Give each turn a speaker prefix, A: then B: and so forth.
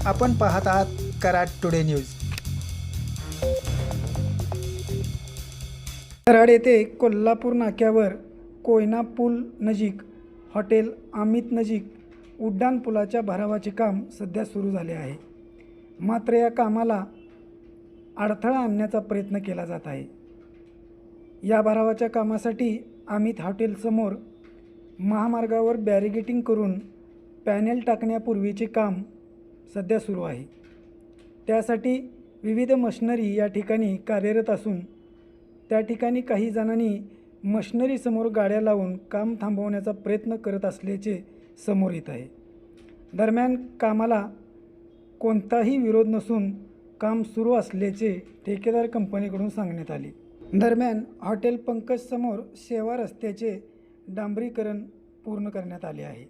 A: आपण पाहत आहात कराड टुडे न्यूज। कराड येथे कोल्हापूर नाक्यावर कोयना पूल नजीक हॉटेल अमित नजीक उड्डाण पुलाच्या भरावाचे काम सध्या सुरू झाले आहे। मात्र या कामाला अडथळा आणण्याचा प्रयत्न केला जात आहे। या भरावाच्या कामासाठी अमित हॉटेल समोर महामार्गावर बॅरिगेटिंग करून पॅनेल टाकण्यापूर्वीचे काम सध्या सुरू आहे। त्यासाठी विविध मशिनरी या ठिकाणी कार्यरत असून त्या ठिकाणी काही जणांनी मशिनरी समोर गाड्या लावून काम थांबवण्याचा प्रयत्न करत असल्याचे समोर येत आहे। दरम्यान कामाला कोणताही विरोध नसून काम सुरू असल्याचे ठेकेदार कंपनीकडून सांगण्यात आले। दरम्यान हॉटेल पंकज समोर सेवा रस्त्याचे डांबरीकरण पूर्ण करण्यात आले आहे।